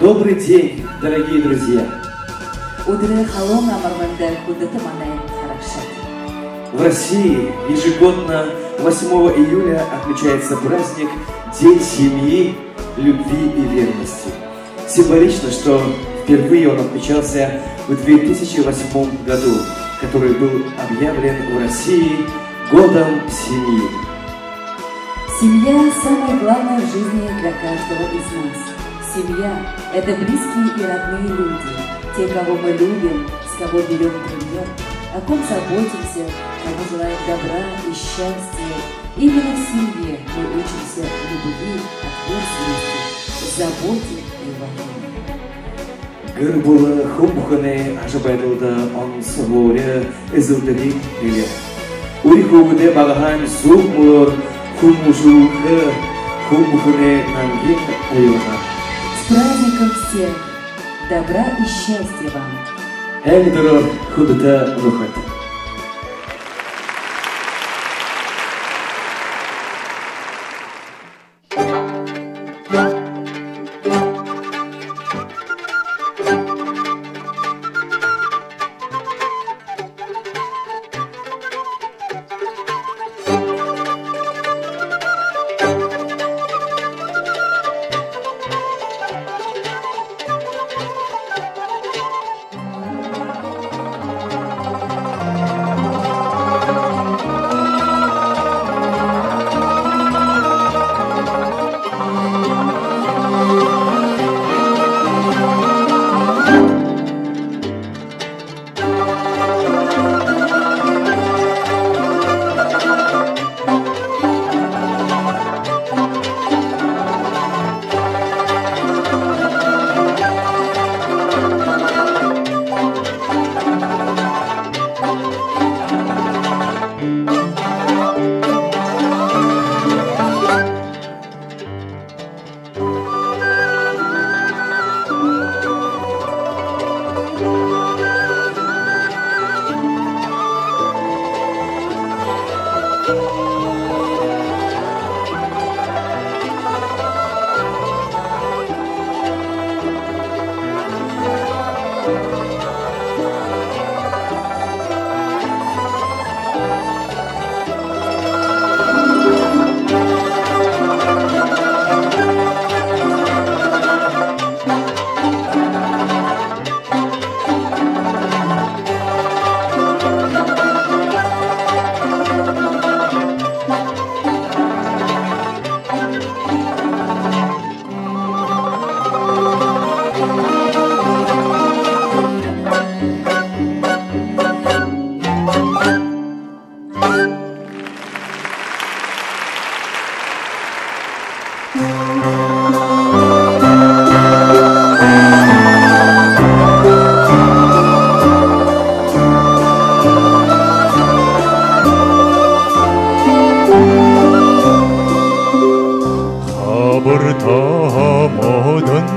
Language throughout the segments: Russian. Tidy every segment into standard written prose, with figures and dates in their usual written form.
Добрый день, дорогие друзья! В России ежегодно 8 июля отмечается праздник День семьи, любви и верности. Символично, что впервые он отмечался в 2008 году, который был объявлен в России Годом семьи. Семья – самое главное в жизни для каждого из нас. Семья – это близкие и родные люди, те, кого мы любим, с кого берем пример, о ком заботимся, кому желаем добра и счастья. Именно в семье мы учимся любви, ответственности, заботе и уважению. Гырбулы хумбуханы ажабайдылда он саворе эзылдыри или. Урихугуде багахан сумур хумушулы хумбуханы нангин уйона. С праздником всех! Добра и счастья вам! Эльдорор худата выход.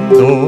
Hello,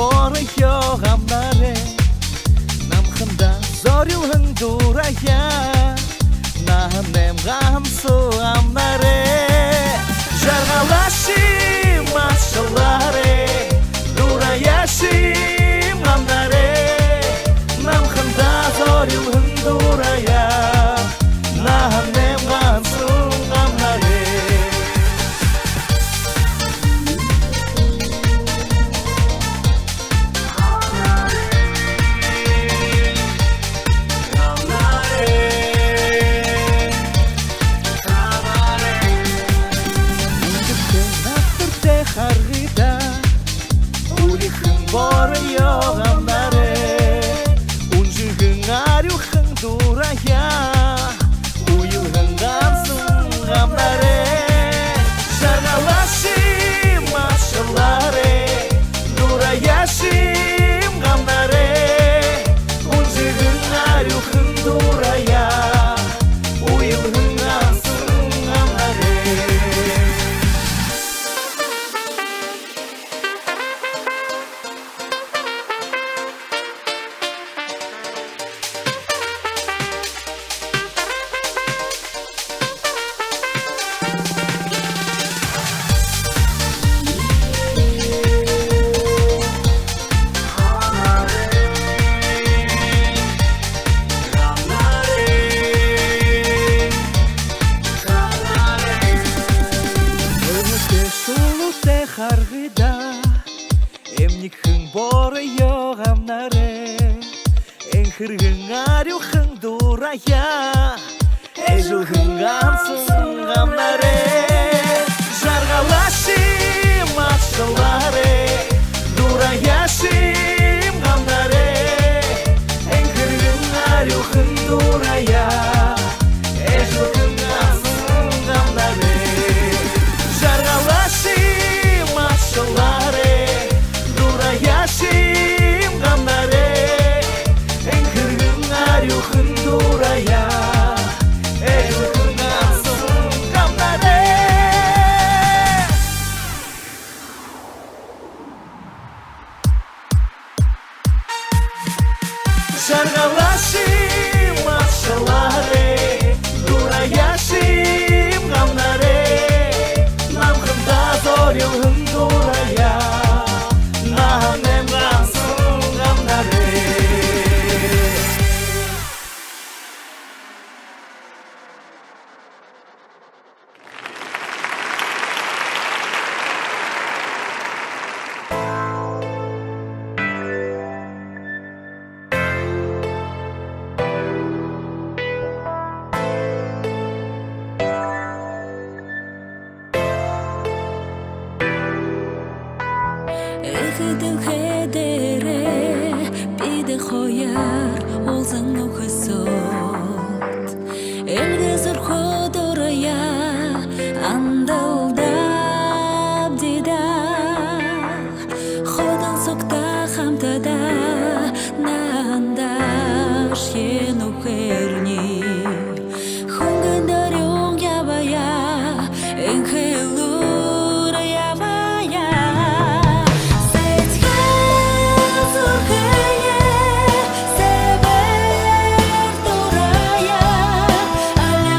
бора йоғамнаре намхында зорюхын дурая нахнем гамсу амнаре жаргалашим машаларе дураяшим амнаре намхында зорюхын дурая нахнем гамсу амнаре Bora yogamnare unjugeng aruheng duraya uyuheng gamsung gamnare jargalashim mashalare durayashim gamnare unjugeng aruheng duraya uyuheng gamsung gamnare Hargida emnikhin bora yogamnare enkhirgin aruhın duraya ejuhın gamsın gamnare jargalashim mashalare durayashim gamnare enkhirgin aruhın duraya ejuhın gamsın gamnare jargalashim mashalare durayashim gamnare enkhirgin aruhın duraya ejuhın gamsın gamnare jargalashim mashalare durayashim gamnare namkhında zorюхын duraya nahnem gamsın gamnare Эхидем хедере биде хояр олзан охсот элге зур ходорая андалдап дида ходан сокта хамтада нандаш енухерни хунгандарюн ябая энхелура ябая Аль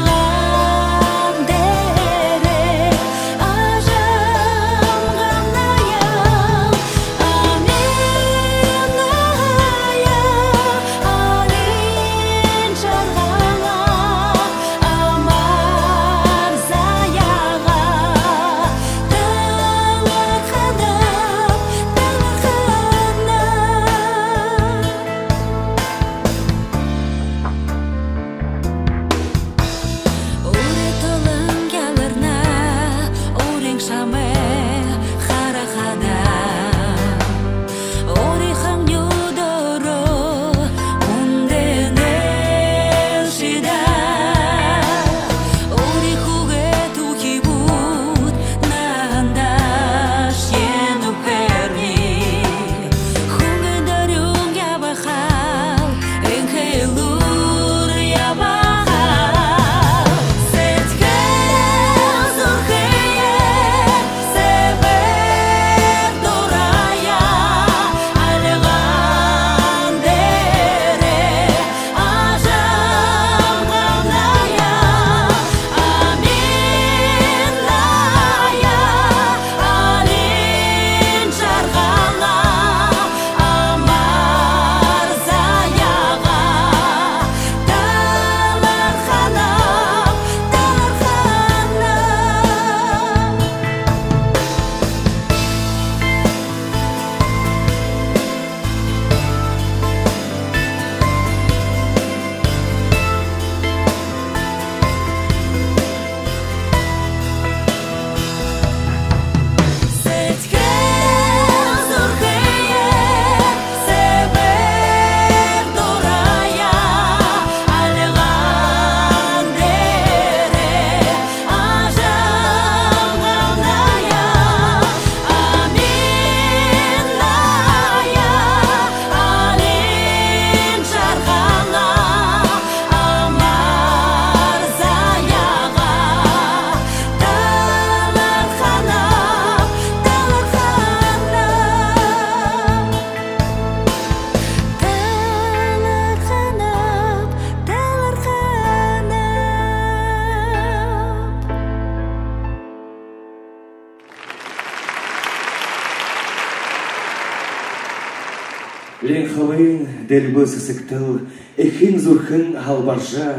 Олен хавын дельбы сысыктыл, эхин зурхын халбаржа,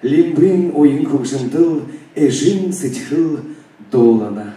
лимбрин ойын көкжымдыл, эжин сычхыл долана.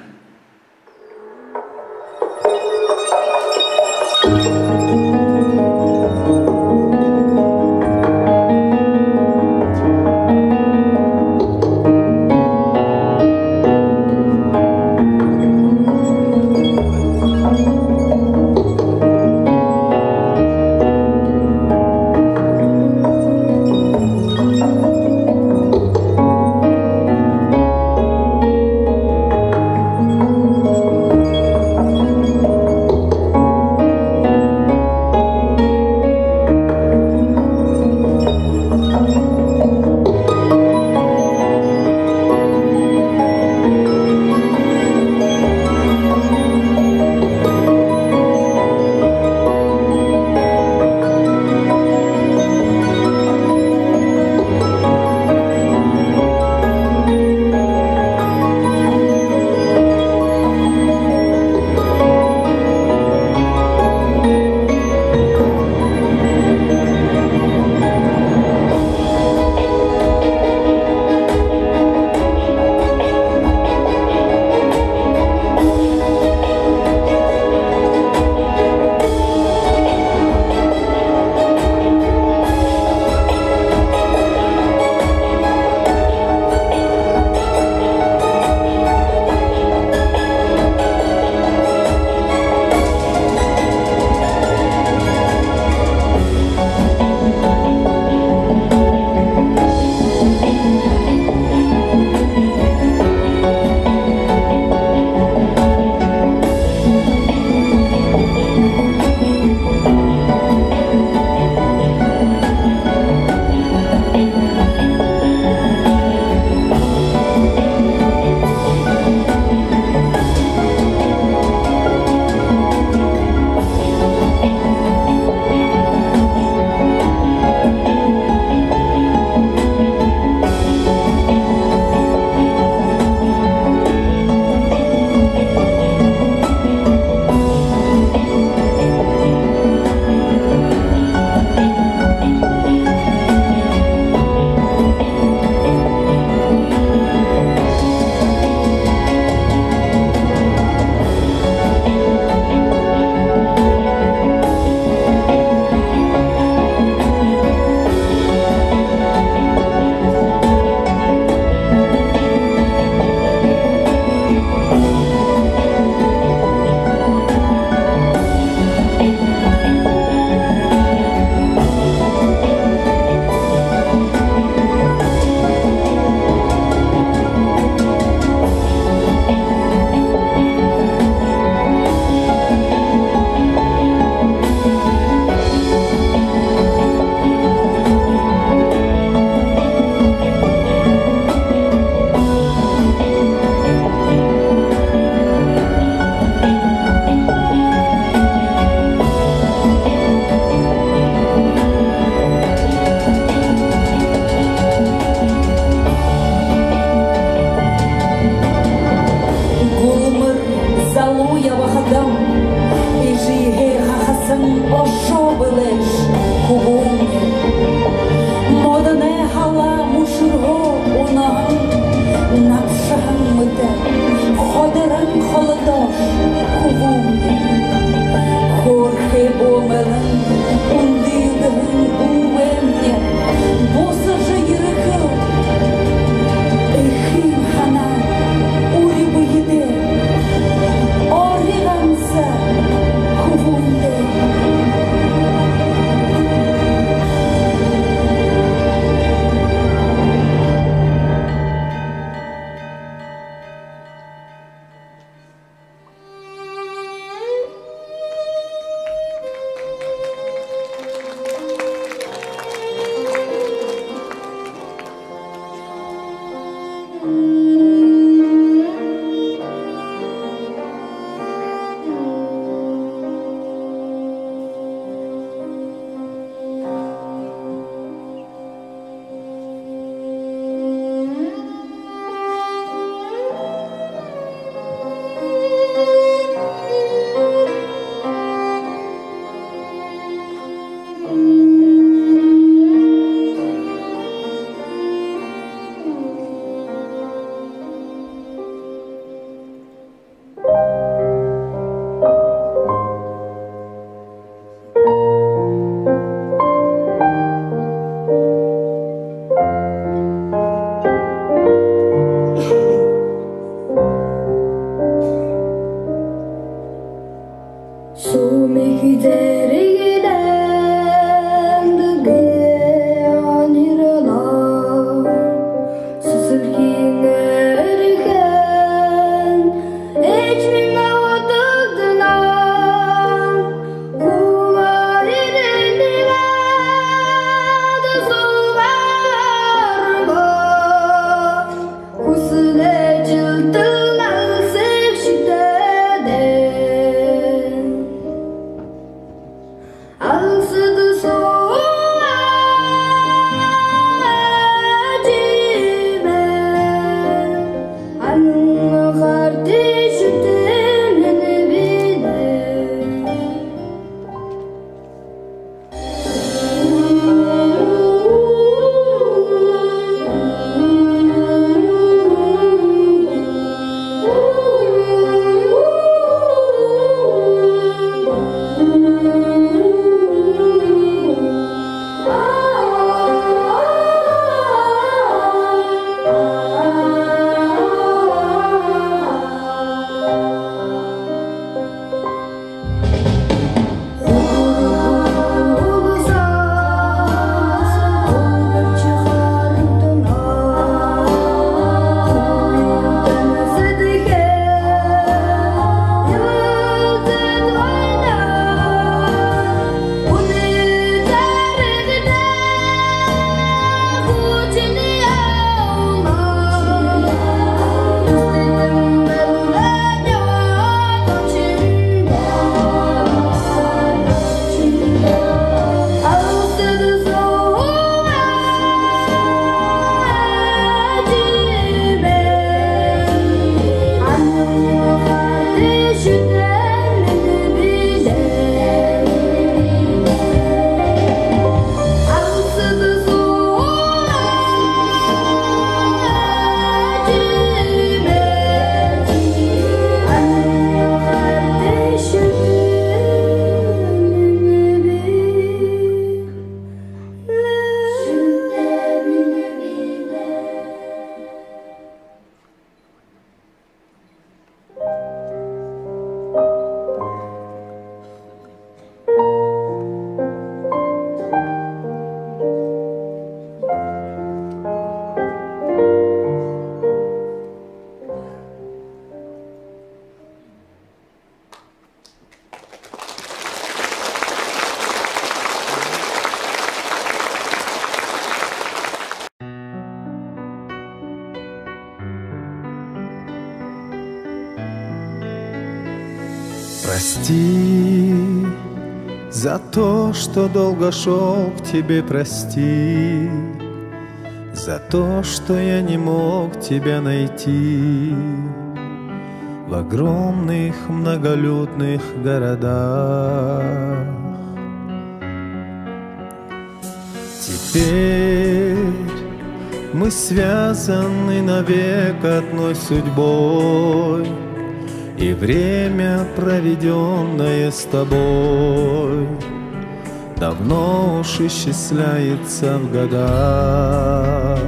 Прости за то, что долго шел к тебе, прости за то, что я не мог тебя найти в огромных многолюдных городах. Теперь мы связаны навек одной судьбой, и время, проведенное с тобой, давно уж исчисляется в годах.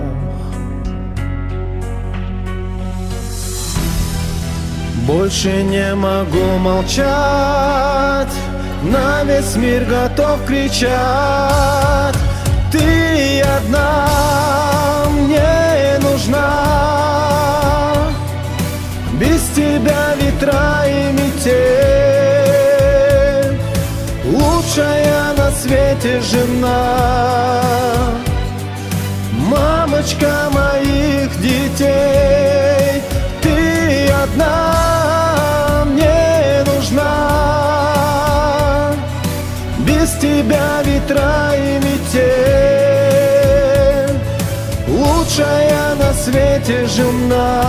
Больше не могу молчать, на весь мир готов кричать. Ты одна мне нужна, без тебя ветра и метель, лучшая на свете жена, мамочка моих детей. Ты одна мне нужна, без тебя ветра и метель, лучшая на свете жена,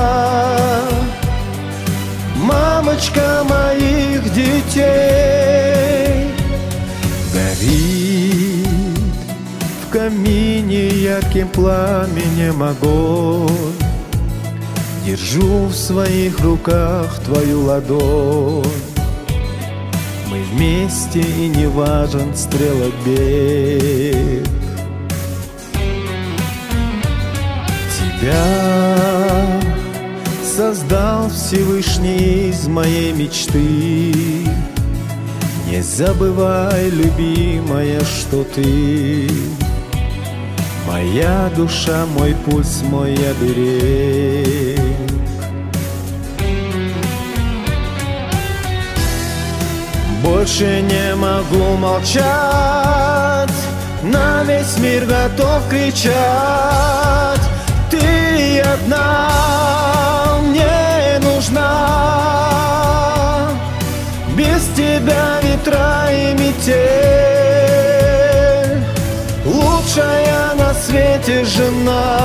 мамочка моих детей. Горит в камине ярким пламенем огонь, держу в своих руках твою ладонь. Мы вместе, и не важен стрелок бег. Тебя создал Всевышний из моей мечты. Не забывай, любимая, что ты моя душа, мой пульс, мой оберег. Больше не могу молчать, на весь мир готов кричать. Ты одна мне нужна, без тебя ветра и метель, лучшая на свете жена,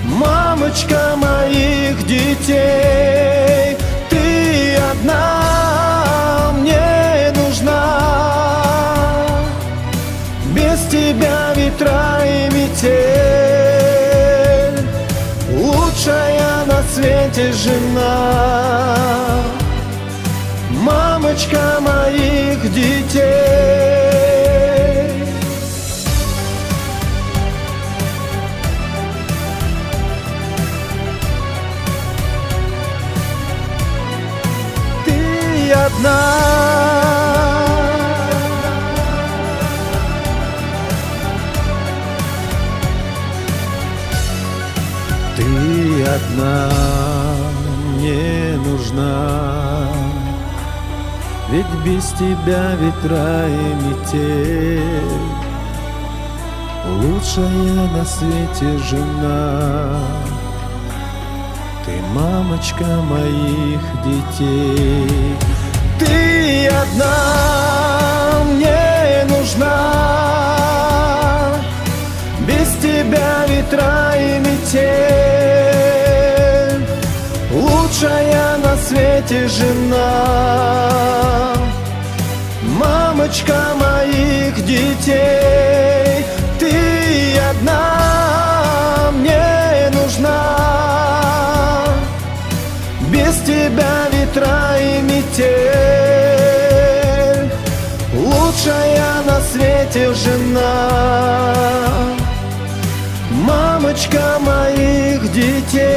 мамочка моих детей. Ты одна мне нужна, без тебя ветра и метель, лучшая на свете жена, мамочка моих детей. Ты одна, ты одна мне нужна, ведь без тебя ветра и метель, лучшая на свете жена, ты мамочка моих детей. Ты одна мне нужна, без тебя ветра и метель, лучшая на свете жена, мамочка моих детей. Ты одна мне нужна, без тебя ветра и метель, лучшая на свете жена, мамочка моих детей.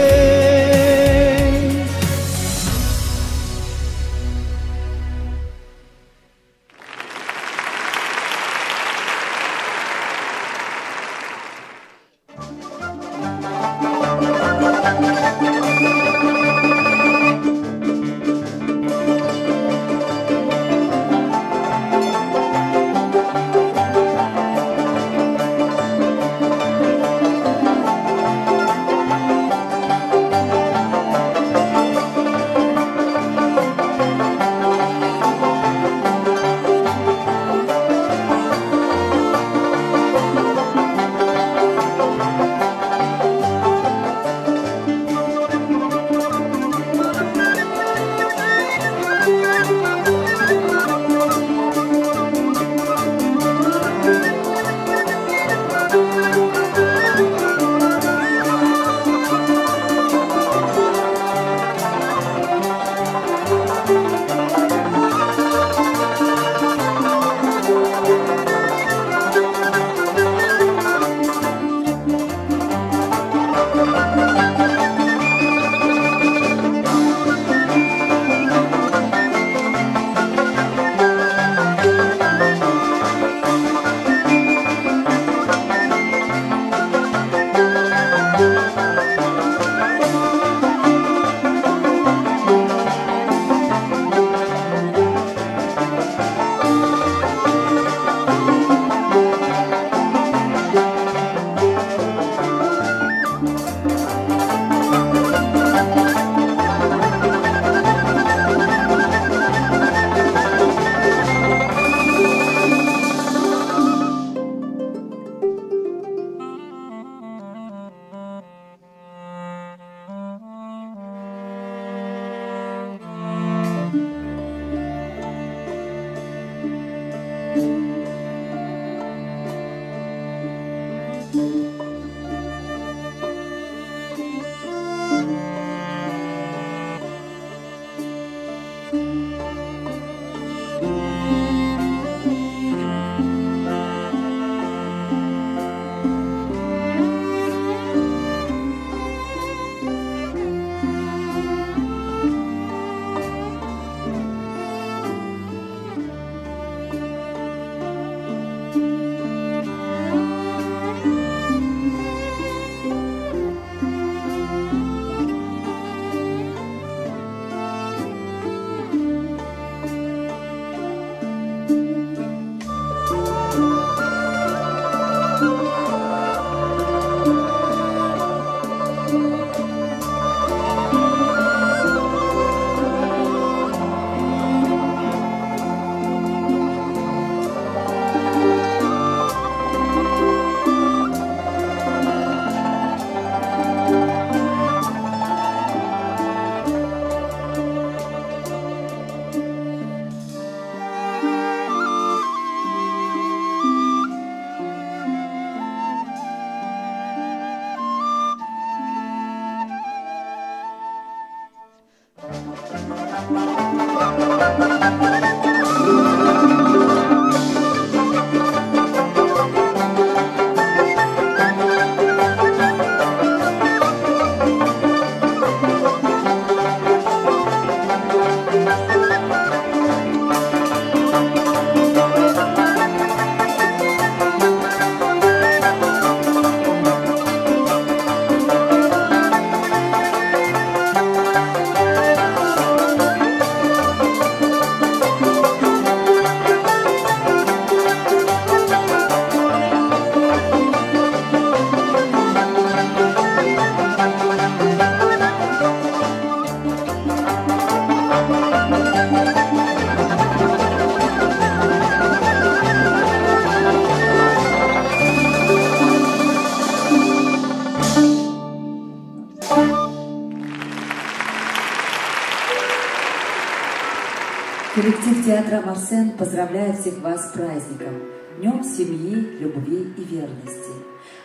Коллектив театра «Марсен» поздравляет всех вас с праздником, Днем семьи, любви и верности.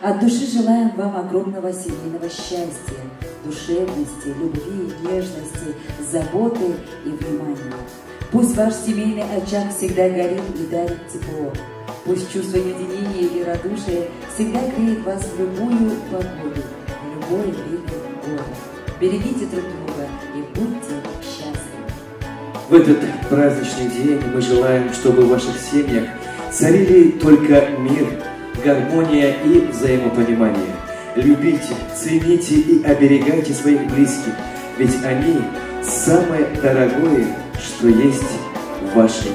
От души желаем вам огромного семейного счастья, душевности, любви, нежности, заботы и внимания. Пусть ваш семейный очаг всегда горит и дарит тепло. Пусть чувство единения и радушия всегда греет вас в любую погоду, в любое время года. Берегите друг друга и будьте счастливы. В этот праздничный день мы желаем, чтобы в ваших семьях царили только мир, гармония и взаимопонимание. Любите, цените и оберегайте своих близких, ведь они самое дорогое, что есть в вашей